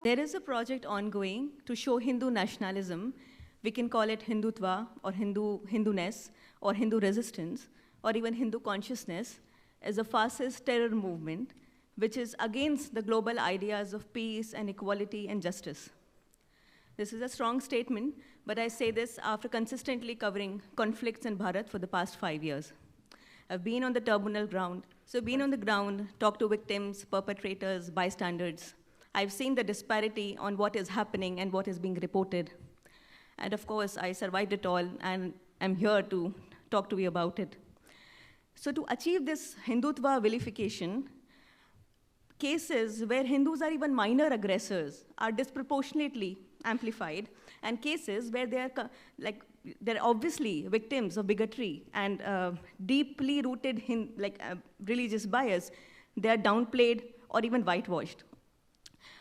There is a project ongoing to show Hindu nationalism. We can call it Hindutva or Hinduness or Hindu resistance or even Hindu consciousness as a fascist terror movement which is against the global ideas of peace and equality and justice. This is a strong statement, but I say this after consistently covering conflicts in Bharat for the past 5 years. I've been on the terminal ground, talked to victims, perpetrators, bystanders. I've seen the disparity on what is happening and what is being reported. And of course, I survived it all, and I'm here to talk to you about it. So to achieve this Hindutva vilification, cases where Hindus are even minor aggressors are disproportionately amplified, and cases where they're obviously victims of bigotry and deeply rooted religious bias, they are downplayed or even whitewashed.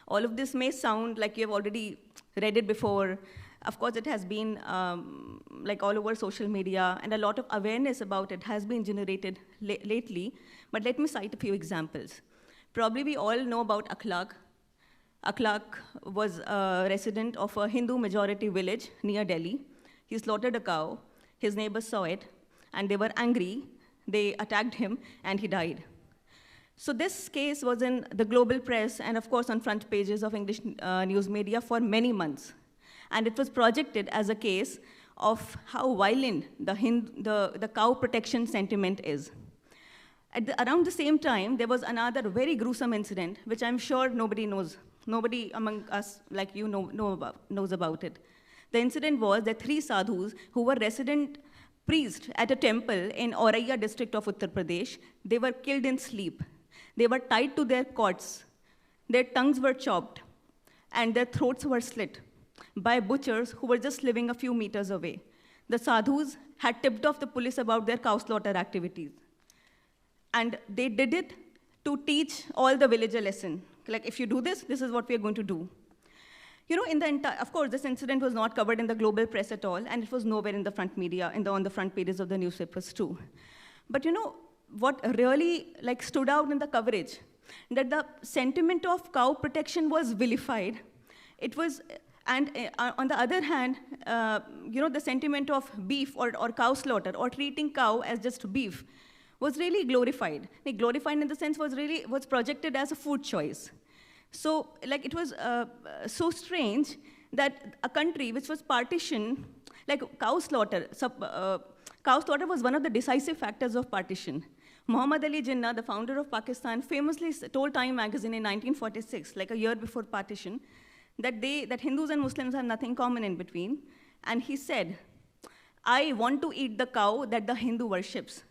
All of this may sound like you have already read it before. Of course, it has been all over social media, and a lot of awareness about it has been generated lately. But let me cite a few examples. Probably we all know about Akhlaq. Akhlaq was a resident of a Hindu majority village near Delhi. He slaughtered a cow. His neighbors saw it, and they were angry. They attacked him, and he died. So this case was in the global press and, of course, on front pages of English news media for many months. And it was projected as a case of how violent the cow protection sentiment is. Around the same time, there was another very gruesome incident, which I'm sure nobody knows. Nobody among us like you knows about it. The incident was that 3 sadhus who were resident priests at a temple in Auraiya district of Uttar Pradesh, they were killed in sleep. They were tied to their cots. Their tongues were chopped, and their throats were slit by butchers who were just living a few meters away. The sadhus had tipped off the police about their cow slaughter activities. And they did it to teach all the village a lesson. Like, if you do this, this is what we are going to do. You know, of course, this incident was not covered in the global press at all, and it was nowhere in the front media, on the front pages of the newspapers too. But you know, what really stood out in the coverage, that the sentiment of cow protection was vilified. It was, and on the other hand, the sentiment of beef or cow slaughter or treating cow as just beef was really glorified. Glorified in the sense was projected as a food choice. So it was so strange that a country which was partitioned, cow slaughter was one of the decisive factors of partition. Muhammad Ali Jinnah, the founder of Pakistan, famously told Time magazine in 1946, like a year before partition, that Hindus and Muslims have nothing common in between. And he said, "I want to eat the cow that the Hindu worships."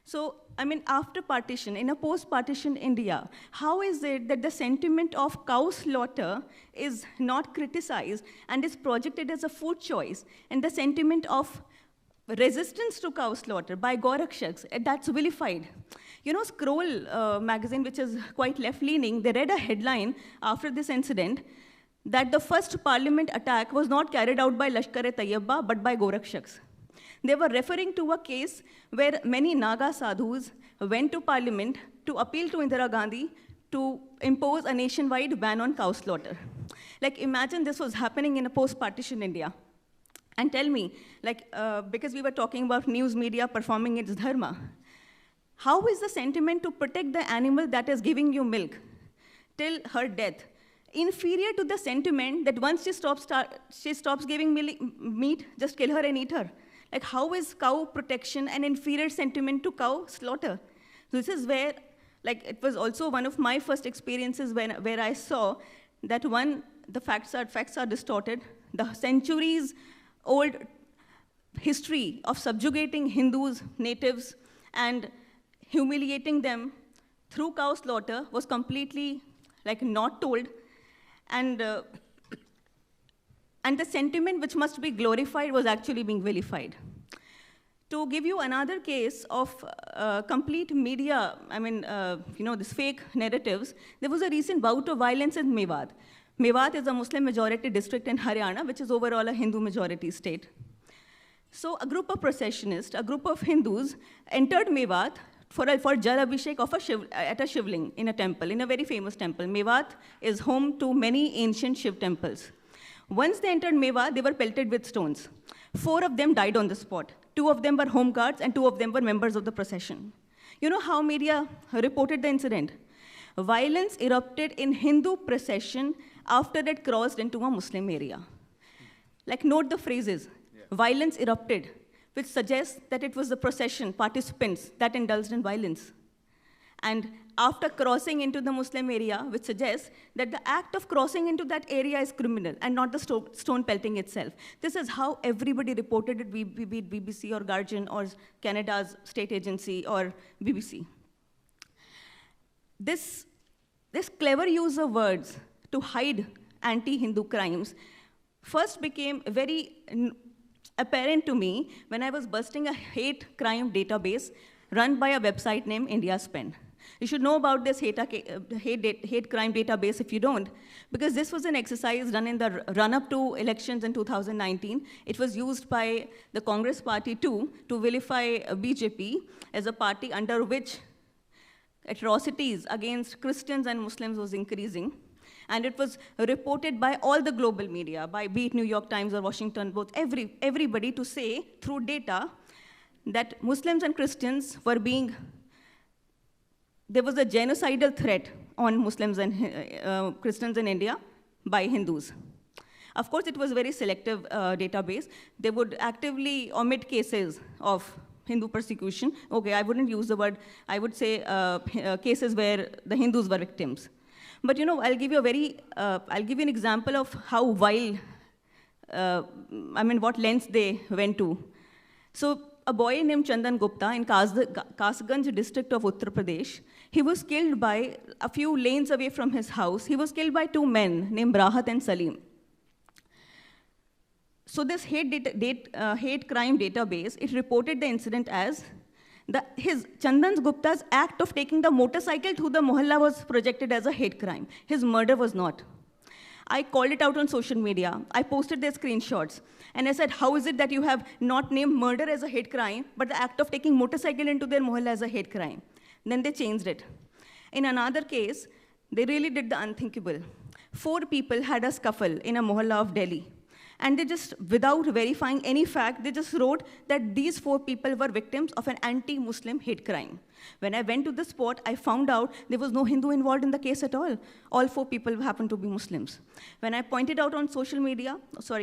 So, I mean, after partition, in a post-partition India, how is it that the sentiment of cow slaughter is not criticized and is projected as a food choice, and the sentiment of resistance to cow slaughter by Gorakshaks, that's vilified? You know, Scroll magazine, which is quite left-leaning, they read a headline after this incident that the first parliament attack was not carried out by Lashkar-e-Taiba, but by Gorakshaks. They were referring to a case where many Naga sadhus went to parliament to appeal to Indira Gandhi to impose a nationwide ban on cow slaughter. Imagine this was happening in a post-partition India. And tell me, because we were talking about news media performing its dharma, how is the sentiment to protect the animal that is giving you milk till her death inferior to the sentiment that once she stops giving meat, just kill her and eat her? How is cow protection an inferior sentiment to cow slaughter? This is where, it was also one of my first experiences where I saw that the facts are distorted. The centuries-old history of subjugating Hindus, natives, and humiliating them through cow slaughter was completely not told, and the sentiment which must be glorified was actually being vilified. To give you another case of complete media, this fake narratives, there was a recent bout of violence in Mewat. Mewat is a Muslim majority district in Haryana, which is overall a Hindu majority state. So a group of processionists, a group of Hindus entered Mewat for Jal Abhishek of at a Shivling in a temple, in a very famous temple. Mewat is home to many ancient Shiv temples. Once they entered Mewat, they were pelted with stones. 4 of them died on the spot. 2 of them were home guards, and 2 of them were members of the procession. You know how media reported the incident? Violence erupted in Hindu procession after it crossed into a Muslim area. Like, note the phrases. Yeah. Violence erupted, which suggests that it was the procession participants that indulged in violence. And after crossing into the Muslim area, which suggests that the act of crossing into that area is criminal and not the stone pelting itself. This is how everybody reported it, be it BBC or Guardian or Canada's state agency or BBC. This clever use of words to hide anti-Hindu crimes first became very apparent to me when I was busting a hate crime database run by a website named India's Pen. You should know about this hate crime database if you don't, because this was an exercise done in the run-up to elections in 2019. It was used by the Congress party too to vilify BJP as a party under which atrocities against Christians and Muslims was increasing. And it was reported by all the global media, by be it New York Times or Washington Post, everybody to say through data that Muslims and Christians were there was a genocidal threat on Muslims and Christians in India by Hindus. Of course, it was a very selective database. They would actively omit cases of Hindu persecution. Okay, I wouldn't use the word, I would say cases where the Hindus were victims. But you know, I'll give you an example of how vile, what lengths they went to. So a boy named Chandan Gupta in Kasganj district of Uttar Pradesh, he was killed by, a few lanes away from his house, he was killed by 2 men named Rahat and Salim. So this hate crime database, it reported the incident as Chandan Gupta's act of taking the motorcycle through the mohalla was projected as a hate crime. His murder was not. I called it out on social media. I posted their screenshots. And I said, how is it that you have not named murder as a hate crime, but the act of taking motorcycle into their mohalla as a hate crime? Then they changed it. In another case, they really did the unthinkable. 4 people had a scuffle in a mohalla of Delhi. And they just, without verifying any fact, they just wrote that these 4 people were victims of an anti-Muslim hate crime. When I went to the spot, I found out there was no Hindu involved in the case at all. All 4 people happened to be Muslims. When I pointed out on social media,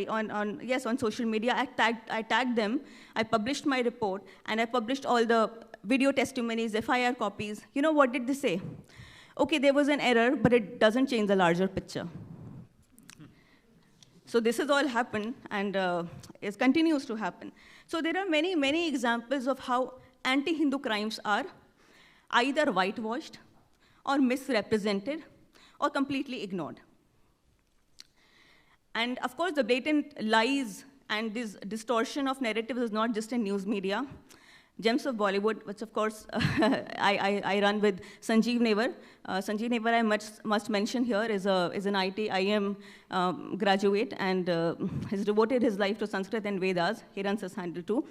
on social media, I tagged them, I published my report, and I published all the video testimonies, FIR copies. You know what did they say? Okay, there was an error, but it doesn't change the larger picture. So this has all happened, and it continues to happen. So there are many, many examples of how anti-Hindu crimes are either whitewashed or misrepresented or completely ignored. And of course, the blatant lies and this distortion of narratives is not just in news media. Gems of Bollywood, which of course I run with Sanjeev Nevar. Sanjeev Nevar, I must mention here, is an IIM graduate, and has devoted his life to Sanskrit and Vedas. He runs his handle too.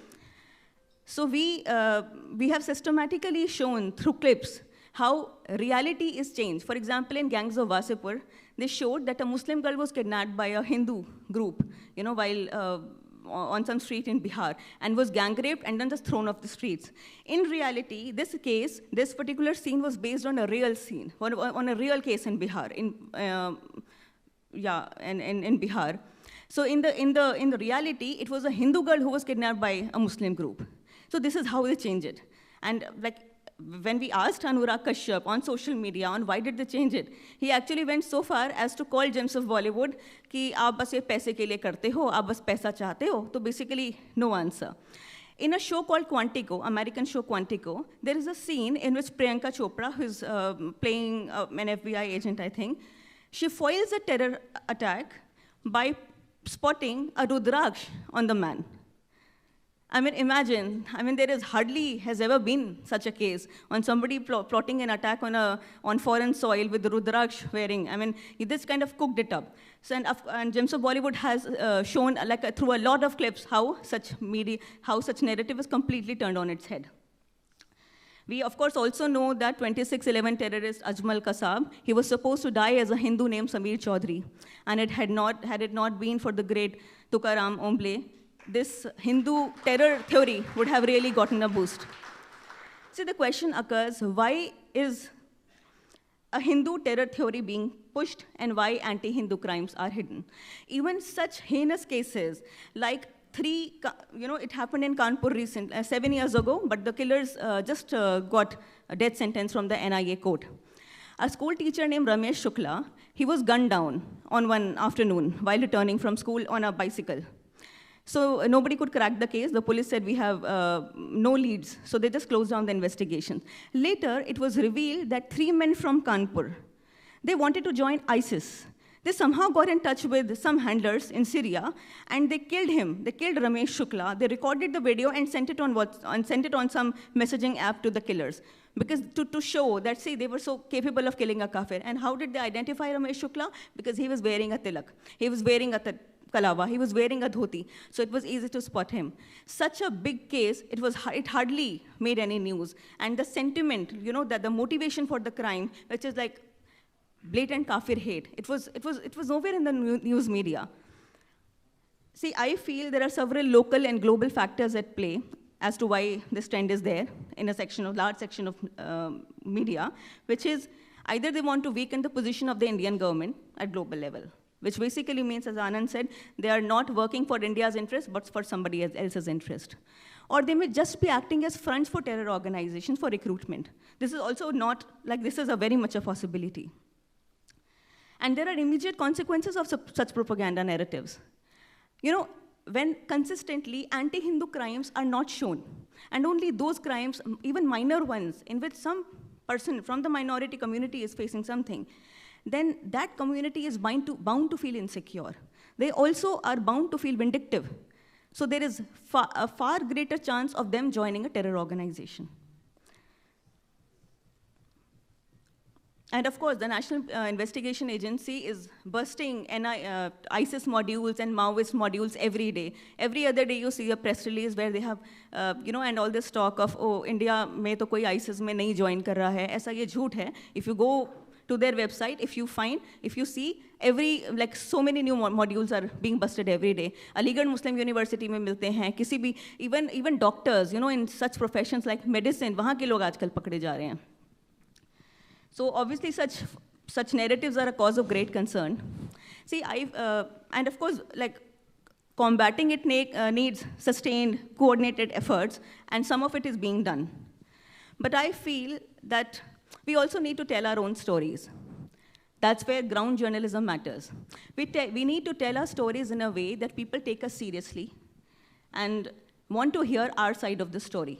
So we have systematically shown through clips how reality is changed. For example, in Gangs of Wasipur, they showed that a Muslim girl was kidnapped by a Hindu group, while on some street in Bihar, and was gang raped and then just thrown off the streets. In reality, this particular scene was based on a real scene, on a real case in Bihar, in Bihar. So in the reality, it was a Hindu girl who was kidnapped by a Muslim group. So this is how they change it. And when we asked Anurag Kashyap on social media on why did they change it, he actually went so far as to call Gems of Bollywood कि आप बस ये पैसे के लिए करते हो, आप बस पैसा चाहते हो. So basically, no answer. In a show called Quantico, American show Quantico, there is a scene in which Priyanka Chopra, who's playing an FBI agent, I think, she foils a terror attack by spotting a Rudraksh on the man. Imagine, there hardly has ever been such a case on somebody plotting an attack on foreign soil with the Rudraksh wearing. This kind of cooked it up. So, and Gems of Bollywood has shown, through a lot of clips, how such narrative is completely turned on its head. We, of course, also know that 26/11 terrorist Ajmal Kasab, he was supposed to die as a Hindu named Sameer Chaudhary. And had it not been for the great Tukaram Omble, this Hindu terror theory would have really gotten a boost. See, the question occurs, why is a Hindu terror theory being pushed and why anti-Hindu crimes are hidden? Even such heinous cases like it happened in Kanpur 7 years ago, but the killers just got a death sentence from the NIA court. A school teacher named Ramesh Shukla, he was gunned down on one afternoon while returning from school on a bicycle. So nobody could crack the case. The police said we have no leads, so they just closed down the investigation. Later, it was revealed that 3 men from Kanpur, they wanted to join ISIS. They somehow got in touch with some handlers in Syria, and they killed him. They killed Ramesh Shukla. They recorded the video and sent it on some messaging app to the killers, because to show that, see, they were so capable of killing a kafir. And how did they identify Ramesh Shukla? Because he was wearing a tilak. He was wearing a kalawa. He was wearing a dhoti. So it was easy to spot him. Such a big case, it hardly made any news. And the sentiment, that the motivation for the crime, which is like blatant kafir hate, it was nowhere in the news media. See, I feel there are several local and global factors at play as to why this trend is there in a large section of media, which is either they want to weaken the position of the Indian government at global level, which basically means, as Anand said, they are not working for India's interest, but for somebody else's interest. Or they may just be acting as fronts for terror organizations for recruitment. This is also not, this is a very much a possibility. And there are immediate consequences of such propaganda narratives. When consistently anti-Hindu crimes are not shown, and only those crimes, even minor ones, in which some person from the minority community is facing something, then that community is bound to feel insecure. They also are bound to feel vindictive. So there is a far greater chance of them joining a terror organization. And of course, the National Investigation Agency is bursting ISIS modules and Maoist modules every day. Every other day, you see a press release where they have, and all this talk of, oh, India mein to koi ISIS mein nahi join kar raha hai. Aisa ye jhoot hai. If you go to their website, if you see, so many new modules are being busted every day. Aligarh Muslim University mein milte hain. Kisi bhi, even doctors, in such professions like medicine, wahan ke log aajkal pakde ja rahe hain. So obviously, such narratives are a cause of great concern. See, and of course, combating it needs sustained, coordinated efforts, and some of it is being done. But I feel that we also need to tell our own stories. That's where ground journalism matters. We need to tell our stories in a way that people take us seriously and want to hear our side of the story.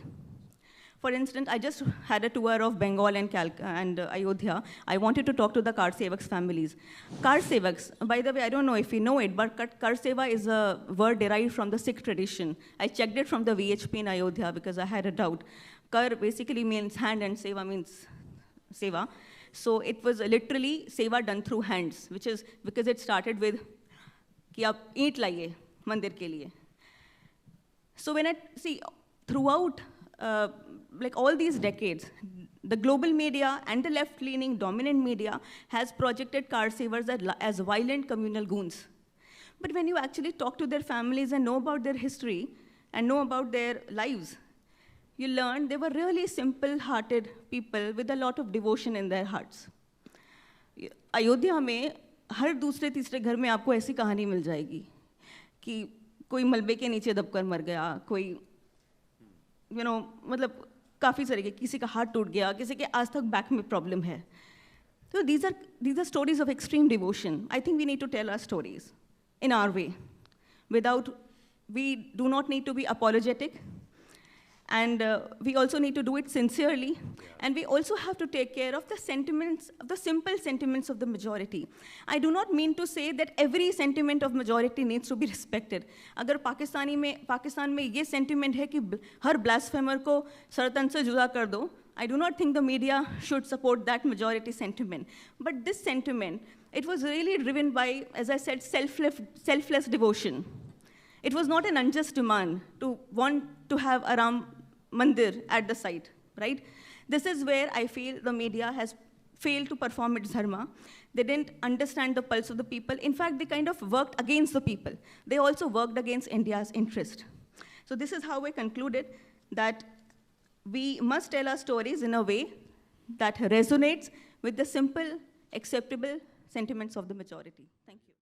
For instance, I just had a tour of Bengal and Ayodhya. I wanted to talk to the Kar Sevaks families. Kar Sevaks, by the way, I don't know if you know it, but Kar Seva is a word derived from the Sikh tradition. I checked it from the VHP in Ayodhya because I had a doubt. Kar basically means hand and Seva means Seva. So it was literally Seva done through hands, which is because it started with ki aap eent laiye mandir ke liye. So when I see throughout all these decades, the global media and the left-leaning dominant media has projected Kar Severs as violent communal goons. But when you actually talk to their families and know about their history and know about their lives, you learn they were really simple-hearted people with a lot of devotion in their hearts. Ayodhya में हर दूसरे तीसरे घर में आपको ऐसी कहानी मिल जाएगी कि कोई मलबे के नीचे दबकर मर गया, कोई मतलब काफ़ी सारे, किसी का हाथ टूट गया, किसी के आज तक बैक में प्रॉब्लम है. So these are stories of extreme devotion. I think we need to tell our stories in our way. We do not need to be apologetic, and we also need to do it sincerely, and we also have to take care of the sentiments, the simple sentiments of the majority. I do not mean to say that every sentiment of majority needs to be respected. अगर पाकिस्तान में ये sentiment है कि हर blasphemer को सरतन से जुदा कर दो, I do not think the media should support that majority sentiment. But this sentiment, it was really driven by, as I said, selfless devotion. It was not an unjust demand to want to have a Ram Mandir at the site, right? This is where I feel the media has failed to perform its dharma. They didn't understand the pulse of the people. In fact, they kind of worked against the people. They also worked against India's interest. So this is how I concluded that we must tell our stories in a way that resonates with the simple, acceptable sentiments of the majority. Thank you.